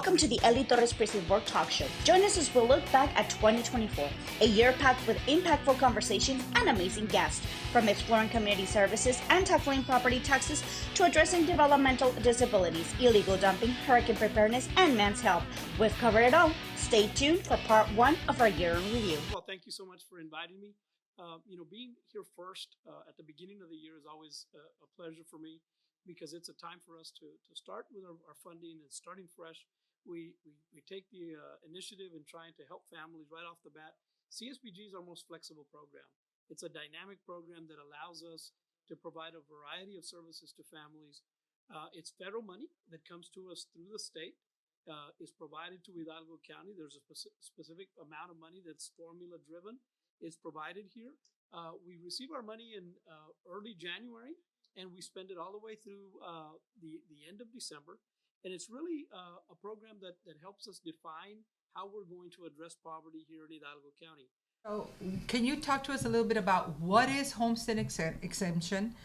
Welcome to the Ellie Torres Talk Show. Join us as we look back at 2024, a year packed with impactful conversations and amazing guests, from exploring community services and tackling property taxes to addressing developmental disabilities, illegal dumping, hurricane preparedness, and men's health. We've covered it all. Stay tuned for part one of our year in review. Well, thank you so much for inviting me. Being here first at the beginning of the year is always a pleasure for me, because it's a time for us to start with our funding and starting fresh. We take the initiative in trying to help families right off the bat. CSBG is our most flexible program. It's a dynamic program that allows us to provide a variety of services to families. It's federal money that comes to us through the state. Is provided to Hidalgo County. There's a specific amount of money that's formula driven. It's provided here. We receive our money in early January, and we spend it all the way through the end of December. And it's really a program that helps us define how we're going to address poverty here in Hidalgo County. So can you talk to us a little bit about what is homestead exemption,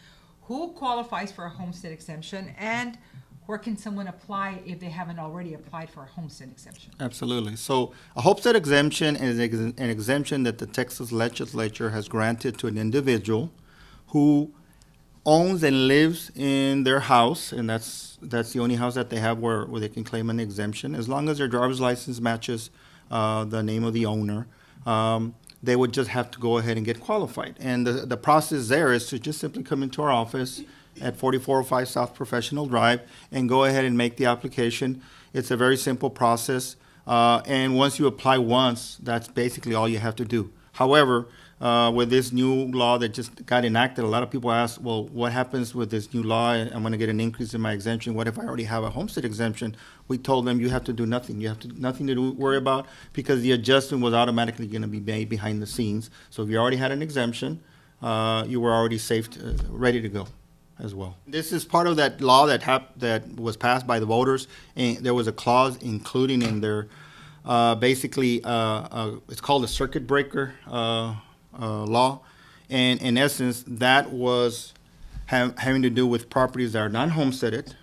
who qualifies for a homestead exemption, and where can someone apply if they haven't already applied for a homestead exemption? Absolutely. So a homestead exemption is an exemption that the Texas legislature has granted to an individual who owns and lives in their house, and that's the only house that they have where they can claim an exemption. As long as their driver's license matches the name of the owner, they would just have to go ahead and get qualified. And the process there is to just simply come into our office at 4405 South Professional Drive and go ahead and make the application. It's a very simple process. And once you apply once, that's basically all you have to do. However, with this new law that just got enacted, a lot of people ask, well, what happens with this new law? I'm going to get an increase in my exemption. What if I already have a homestead exemption? We told them you have to do nothing. You have nothing to worry about, because the adjustment was automatically going to be made behind the scenes. So if you already had an exemption, you were already safe, ready to go as well. This is part of that law that was passed by the voters, and there was a clause including in there, it's called a circuit breaker law, and in essence, that was having to do with properties that are non-homesteaded,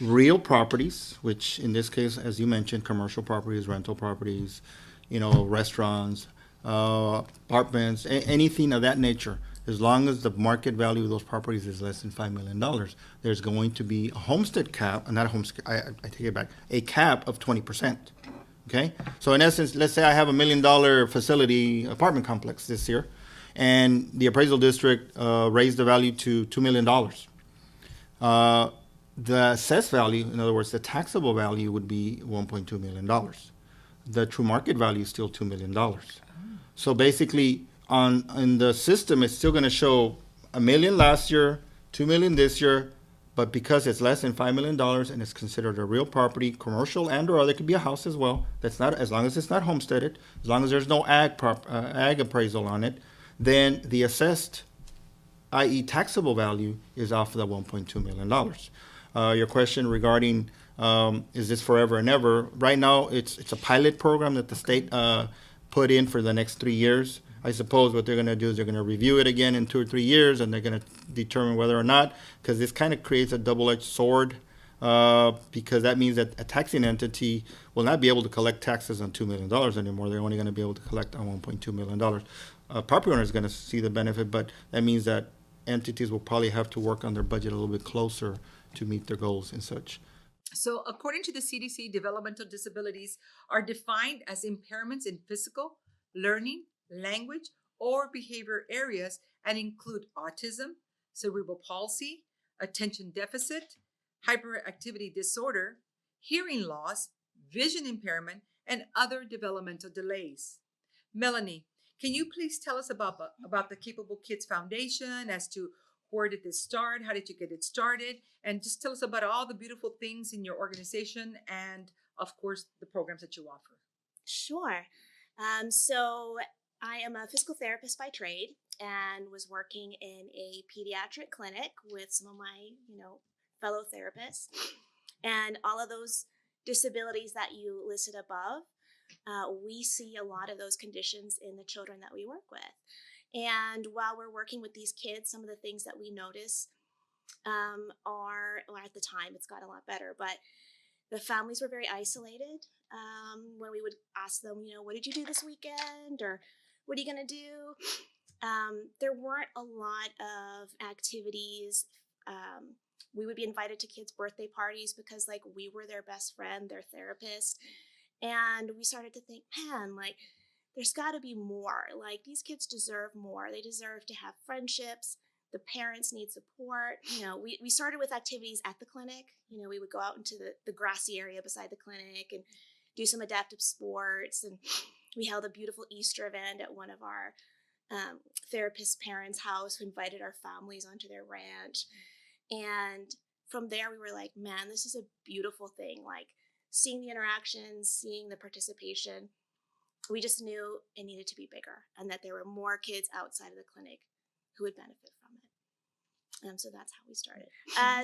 real properties, which in this case, as you mentioned, commercial properties, rental properties, restaurants, apartments, anything of that nature. As long as the market value of those properties is less than $5 million, there's going to be a homestead cap, not a homestead, I take it back, a cap of 20%. Okay? So in essence, let's say I have $1 million facility apartment complex this year, and the appraisal district raised the value to $2 million. The assessed value, in other words, the taxable value, would be $1.2 million. The true market value is still $2 million. So basically, in the system, it's still going to show $1 million last year, $2 million this year, but because it's less than $5 million and it's considered a real property, commercial and/or other, could be a house as well. That's not, as long as it's not homesteaded, as long as there's no ag appraisal on it, then the assessed, i.e., taxable value, is off of the $1.2 million. Your question regarding is this forever and ever? Right now, it's a pilot program that the state put in for the next 3 years. I suppose what they're going to do is they're going to review it again in 2 or 3 years, and they're going to determine whether or not, because this kind of creates a double-edged sword, because that means that a taxing entity will not be able to collect taxes on $2 million anymore. They're only going to be able to collect on $1.2 million. Property owner is going to see the benefit, but that means that entities will probably have to work on their budget a little bit closer to meet their goals and such. So according to the CDC, developmental disabilities are defined as impairments in physical, learning, language, or behavior areas, and include autism, cerebral palsy, attention deficit, hyperactivity disorder, hearing loss, vision impairment, and other developmental delays. Melanie, can you please tell us about the Capable Kids Foundation, as to where did this start, how did you get it started, and just tell us about all the beautiful things in your organization and, of course, the programs that you offer. Sure. So I am a physical therapist by trade and was working in a pediatric clinic with some of my, fellow therapists. And all of those disabilities that you listed above, we see a lot of those conditions in the children that we work with. And while we're working with these kids, some of the things that we notice are, or at the time, it's got a lot better, but the families were very isolated. When we would ask them, what did you do this weekend, or what are you gonna do? There weren't a lot of activities. We would be invited to kids' birthday parties because like we were their best friend, their therapist. And we started to think, man, like there's got to be more. Like these kids deserve more. They deserve to have friendships. The parents need support. We started with activities at the clinic. We would go out into the grassy area beside the clinic and do some adaptive sports. And we held a beautiful Easter event at one of our therapist parents' house who invited our families onto their ranch. And from there, we were like, man, this is a beautiful thing. Like seeing the interactions, seeing the participation, we just knew it needed to be bigger and that there were more kids outside of the clinic who would benefit from it. So that's how we started.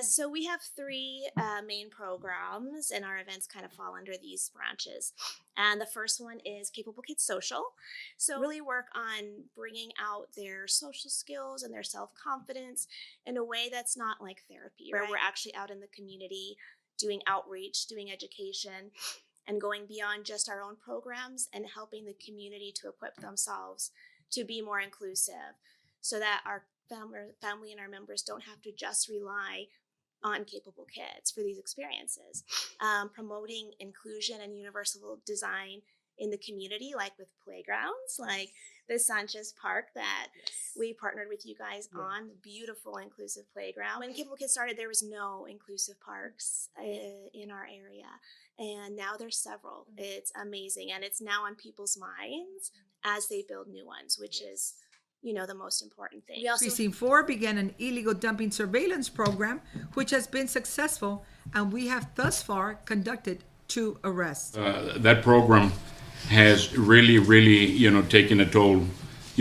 So we have 3 main programs, and our events kind of fall under these branches. And the first one is Capable Kids Social. So really work on bringing out their social skills and their self-confidence in a way that's not like therapy, where we're actually out in the community doing outreach, doing education, and going beyond just our own programs and helping the community to equip themselves to be more inclusive so that our family and our members don't have to just rely on capable kids for these experiences. Promoting inclusion and universal design in the community, like with playgrounds, like the Sanchez Park that we partnered with you guys on, beautiful inclusive playground. When Capable Kids started, there was no inclusive parks in our area, and now there's several. It's amazing, and it's now on people's minds as they build new ones, which is the most important thing. Precinct 4 began an illegal dumping surveillance program, which has been successful, and we have thus far conducted 2 arrests. That program has really, taken a toll,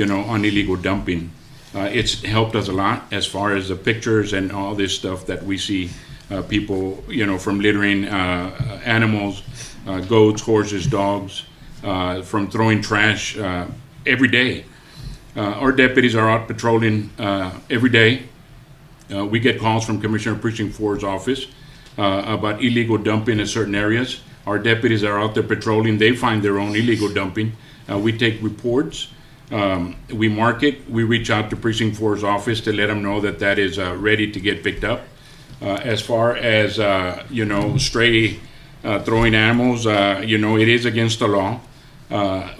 on illegal dumping. It's helped us a lot as far as the pictures and all this stuff that we see people, from littering animals, goats, horses, dogs, from throwing trash every day. Our deputies are out patrolling every day. We get calls from Commissioner Precinct 4's office about illegal dumping in certain areas. Our deputies are out there patrolling. They find their own illegal dumping. We take reports. We mark it. We reach out to Precinct 4's office to let them know that is ready to get picked up. As far as, stray throwing animals, it is against the law.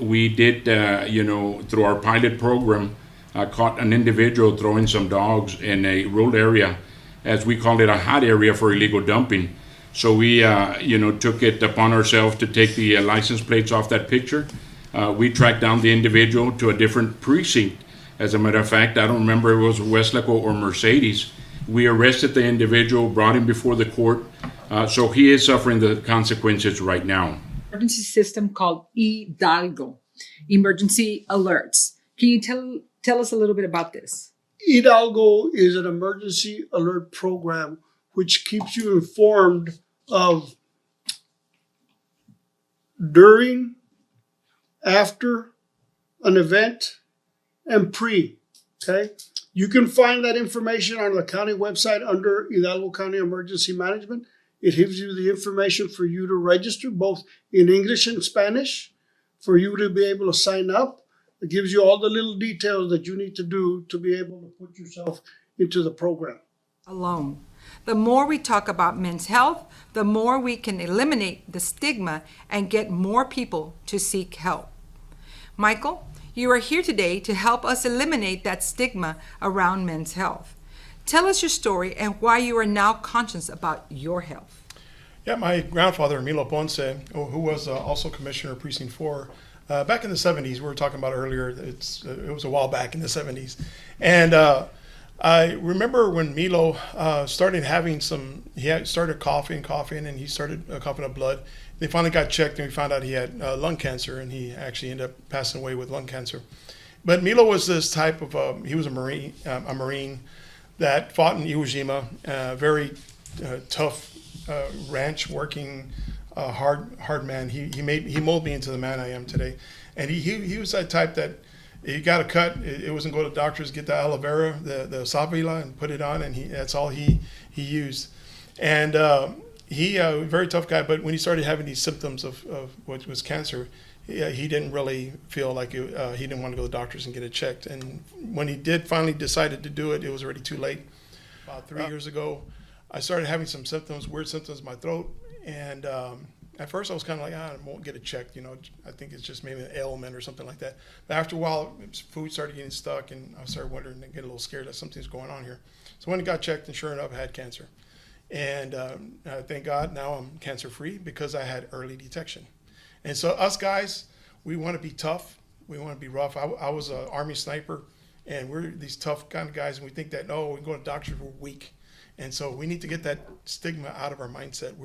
We did, through our pilot program, caught an individual throwing some dogs in a rural area, as we call it, a hot area for illegal dumping. So we, took it upon ourselves to take the license plates off that picture. We tracked down the individual to a different precinct. As a matter of fact, I don't remember if it was Westlaco or Mercedes. We arrested the individual, brought him before the court. So he is suffering the consequences right now. Emergency system called Hidalgo, emergency alerts. Can you tell us a little bit about this? Hidalgo is an emergency alert program which keeps you informed of during, after an event, and pre. Okay? You can find that information on the county website under Hidalgo County Emergency Management. It gives you the information for you to register both in English and Spanish, for you to be able to sign up. It gives you all the little details that you need to do to be able to put yourself into the program. Alone. The more we talk about men's health, the more we can eliminate the stigma and get more people to seek help. Michael, you are here today to help us eliminate that stigma around men's health. Tell us your story and why you are now conscious about your health. Yeah, my grandfather, Milo Ponce, who was also Commissioner of Precinct 4, back in the 70s, we were talking about earlier, it was a while back in the 70s. And I remember when Milo started having started coughing, and he started coughing up blood. They finally got checked and we found out he had lung cancer, and he actually ended up passing away with lung cancer. But Milo was this type of, he was a Marine that fought in Iwo Jima, very tough ranch working, hard man. He molded me into the man I am today. And he was that type that he got a cut. It wasn't go to doctors, get the aloe vera, the savila, and put it on, and that's all he used. And he very tough guy, but when he started having these symptoms of what was cancer, he didn't really feel like he didn't want to go to the doctors and get it checked. And when he did finally decided to do it, it was already too late. About 3 years ago, I started having some symptoms, weird symptoms in my throat. And at first I was kind of like, I won't get it checked. I think it's just maybe an ailment or something like that. But after a while, food started getting stuck, and I started wondering and get a little scared that something's going on here. So when it got checked, and sure enough, I had cancer. And thank God now I'm cancer free because I had early detection. And so us guys, we want to be tough. We want to be rough. I was an Army sniper, and we're these tough kind of guys, and we think that, no, we go to doctors, we're weak. And so we need to get that stigma out of our mindset.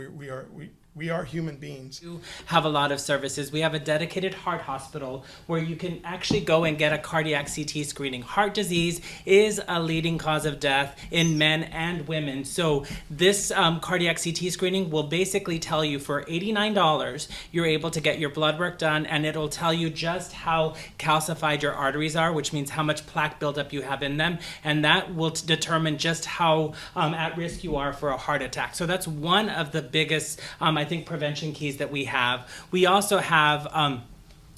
We are human beings. We have a lot of services. We have a dedicated heart hospital where you can actually go and get a cardiac CT screening. Heart disease is a leading cause of death in men and women. So this cardiac CT screening will basically tell you for $89, you're able to get your blood work done, and it'll tell you just how calcified your arteries are, which means how much plaque buildup you have in them, and that will determine just how at risk you are for a heart attack. So that's one of the biggest I think prevention keys that we have. We also have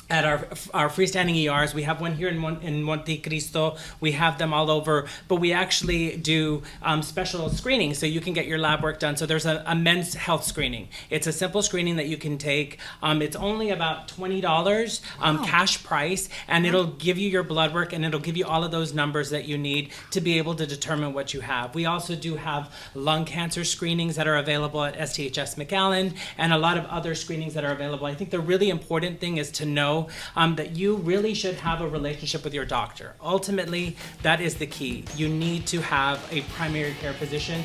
at our freestanding ERs, we have one here in Monte Cristo. We have them all over, but we actually do special screenings, so you can get your lab work done. So there's a men's health screening. It's a simple screening that you can take. It's only about $20 cash price, and it'll give you your blood work, and it'll give you all of those numbers that you need to be able to determine what you have. We also do have lung cancer screenings that are available at STHS McAllen, and a lot of other screenings that are available. I think the really important thing is to know that you really should have a relationship with your doctor. Ultimately, that is the key. You need to have a primary care physician